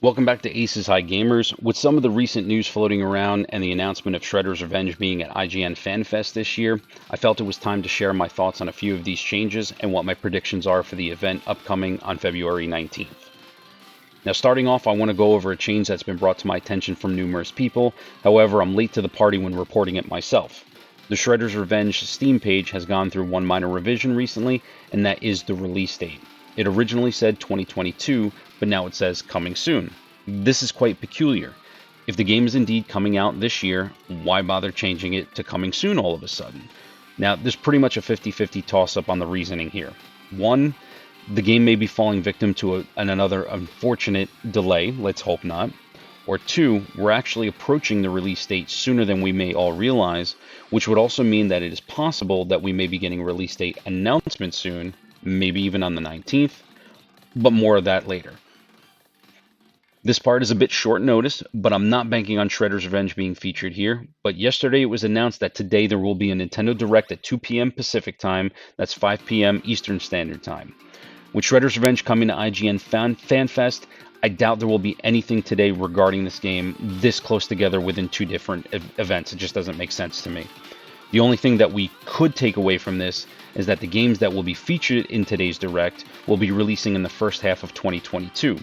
Welcome back to Aces High Gamers. With some of the recent news floating around and the announcement of Shredder's Revenge being at IGN Fan Fest this year, I felt it was time to share my thoughts on a few of these changes and what my predictions are for the event upcoming on February 19th. Now, starting off, I want to go over a change that's been brought to my attention from numerous people. However, I'm late to the party when reporting it myself. The Shredder's Revenge Steam page has gone through one minor revision recently, and that is the release date. It originally said 2022, but now it says coming soon. This is quite peculiar. If the game is indeed coming out this year, why bother changing it to coming soon all of a sudden? Now, there's pretty much a 50-50 toss-up on the reasoning here. One, the game may be falling victim to another unfortunate delay, let's hope not. Or two, we're actually approaching the release date sooner than we may all realize, which would also mean that it is possible that we may be getting release date announcements soon, maybe even on the 19th, but more of that later. This part is a bit short notice, but I'm not banking on Shredder's Revenge being featured here. But yesterday it was announced that today there will be a Nintendo Direct at 2 p.m. Pacific Time, that's 5 p.m. Eastern Standard Time. With Shredder's Revenge coming to IGN Fan Fest, I doubt there will be anything today regarding this game this close together within two different events. It just doesn't make sense to me. The only thing that we could take away from this is that the games that will be featured in today's Direct will be releasing in the first half of 2022.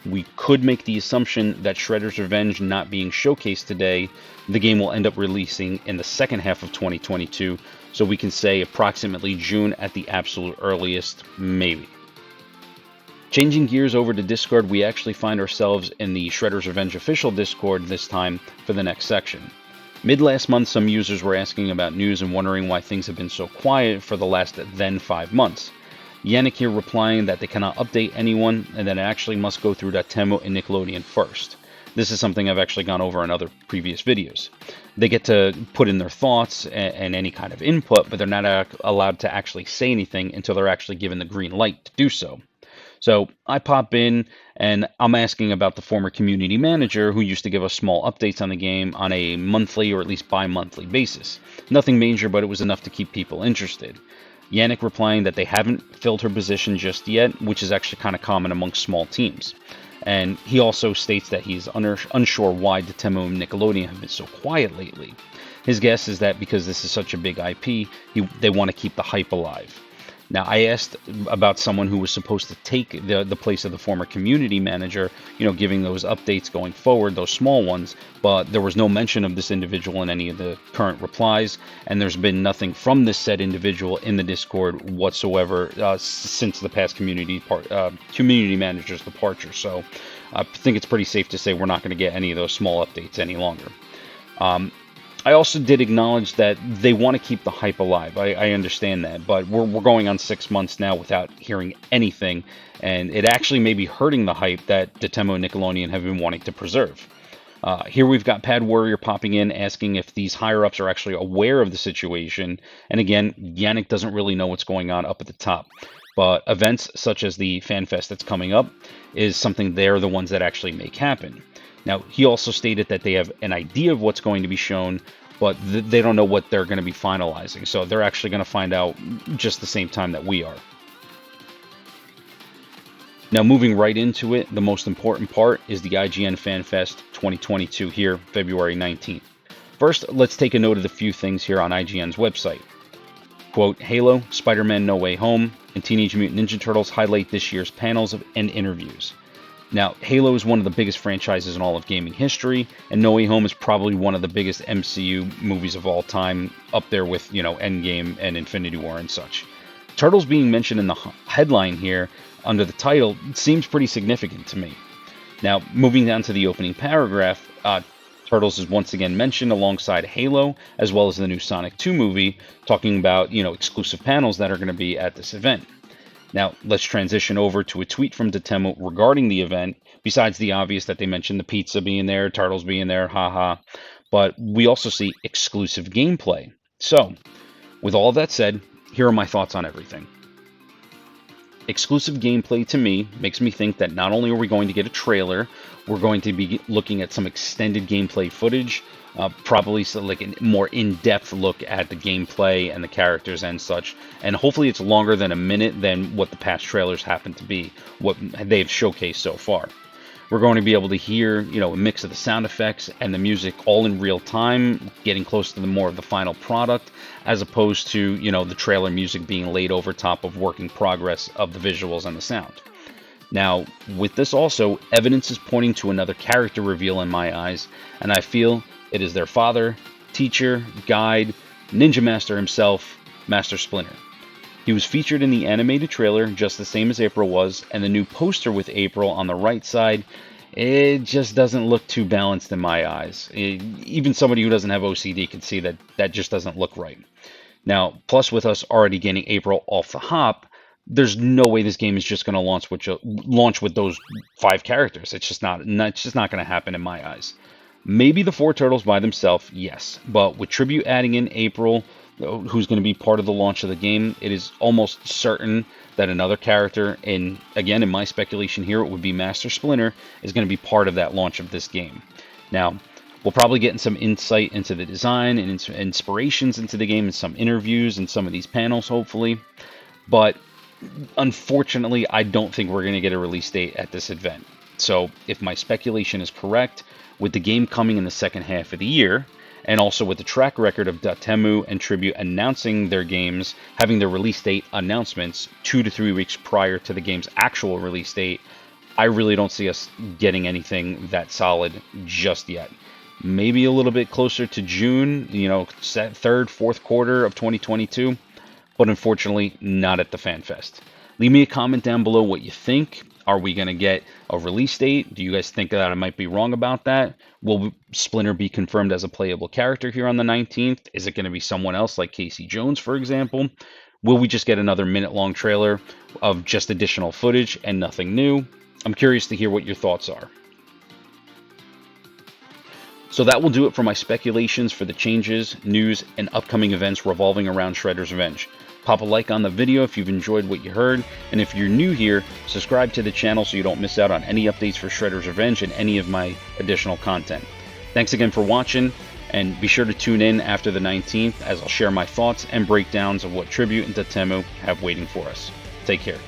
We could make the assumption that Shredder's Revenge not being showcased today, the game will end up releasing in the second half of 2022, so we can say approximately June at the absolute earliest, maybe. Changing gears over to Discord, we actually find ourselves in the Shredder's Revenge official Discord this time for the next section. Mid last month, some users were asking about news and wondering why things have been so quiet for the last then 5 months. Yannick here replying that they cannot update anyone and that it actually must go through Dotemu and Nickelodeon first. This is something I've actually gone over in other previous videos. They get to put in their thoughts and any kind of input, but they're not allowed to actually say anything until they're actually given the green light to do so. So I pop in and I'm asking about the former community manager who used to give us small updates on the game on a monthly or at least bi-monthly basis. Nothing major, but it was enough to keep people interested. Yannick replying that they haven't filled her position just yet, which is actually kind of common amongst small teams. And he also states that he's unsure why Dotemu and Nickelodeon have been so quiet lately. His guess is that because this is such a big IP, they want to keep the hype alive. Now, I asked about someone who was supposed to take the place of the former community manager, giving those updates going forward, those small ones, but there was no mention of this individual in any of the current replies, and there's been nothing from this said individual in the Discord whatsoever since the past community manager's departure. So I think it's pretty safe to say we're not going to get any of those small updates any longer. I also did acknowledge that they want to keep the hype alive. I understand that, but we're going on 6 months now without hearing anything, and it actually may be hurting the hype that Dotemu and Nickelodeon have been wanting to preserve. Here we've got Pad Warrior popping in, asking if these higher-ups are actually aware of the situation, and again, Yannick doesn't really know what's going on up at the top. But events such as the Fan Fest that's coming up is something they're the ones that actually make happen. Now, he also stated that they have an idea of what's going to be shown, but they don't know what they're going to be finalizing. So they're actually going to find out just the same time that we are. Now, moving right into it, the most important part is the IGN Fan Fest 2022 here, February 19th. First, let's take a note of the few things here on IGN's website. Quote, Halo, Spider-Man No Way Home, and Teenage Mutant Ninja Turtles highlight this year's panels and interviews. Now, Halo is one of the biggest franchises in all of gaming history, and No Way Home is probably one of the biggest MCU movies of all time, up there with, Endgame and Infinity War and such. Turtles being mentioned in the headline here, under the title, seems pretty significant to me. Now, moving down to the opening paragraph, Turtles is once again mentioned alongside Halo, as well as the new Sonic 2 movie, talking about, exclusive panels that are going to be at this event. Now, let's transition over to a tweet from Dotemu regarding the event, besides the obvious that they mentioned the pizza being there, Turtles being there, haha. But we also see exclusive gameplay. So, with all that said, here are my thoughts on everything. Exclusive gameplay to me makes me think that not only are we going to get a trailer, we're going to be looking at some extended gameplay footage, probably like a more in-depth look at the gameplay and the characters and such, and hopefully it's longer than a minute than what the past trailers happen to be, what they've showcased so far. We're going to be able to hear, a mix of the sound effects and the music all in real time, getting close to the more of the final product, as opposed to, the trailer music being laid over top of working progress of the visuals and the sound. Now, with this also, evidence is pointing to another character reveal in my eyes, and I feel it is their father, teacher, guide, ninja master himself, Master Splinter. He was featured in the animated trailer just the same as April was, and the new poster with April on the right side, it just doesn't look too balanced in my eyes. Even somebody who doesn't have OCD can see that that just doesn't look right. Now, plus with us already getting April off the hop, there's no way this game is just going to launch with those 5 characters. It's just not going to happen in my eyes. Maybe the 4 turtles by themselves, yes, but with Tribute adding in April, who's going to be part of the launch of the game, it is almost certain that another character, and again, in my speculation here, it would be Master Splinter, is going to be part of that launch of this game. Now, we'll probably get some insight into the design and inspirations into the game in some interviews and some of these panels, hopefully. But unfortunately, I don't think we're going to get a release date at this event. So if my speculation is correct, with the game coming in the second half of the year, and also with the track record of Dotemu and Tribute announcing their games, having their release date announcements 2 to 3 weeks prior to the game's actual release date, I really don't see us getting anything that solid just yet. Maybe a little bit closer to June, third, fourth quarter of 2022, but unfortunately not at the Fan Fest. Leave me a comment down below what you think. Are we going to get a release date? Do you guys think that I might be wrong about that? Will Splinter be confirmed as a playable character here on the 19th? Is it going to be someone else like Casey Jones, for example? Will we just get another minute-long trailer of just additional footage and nothing new? I'm curious to hear what your thoughts are. So that will do it for my speculations for the changes, news, and upcoming events revolving around Shredder's Revenge. Pop a like on the video if you've enjoyed what you heard, and if you're new here, subscribe to the channel so you don't miss out on any updates for Shredder's Revenge and any of my additional content. Thanks again for watching, and be sure to tune in after the 19th as I'll share my thoughts and breakdowns of what Tribute and Dotemu have waiting for us. Take care.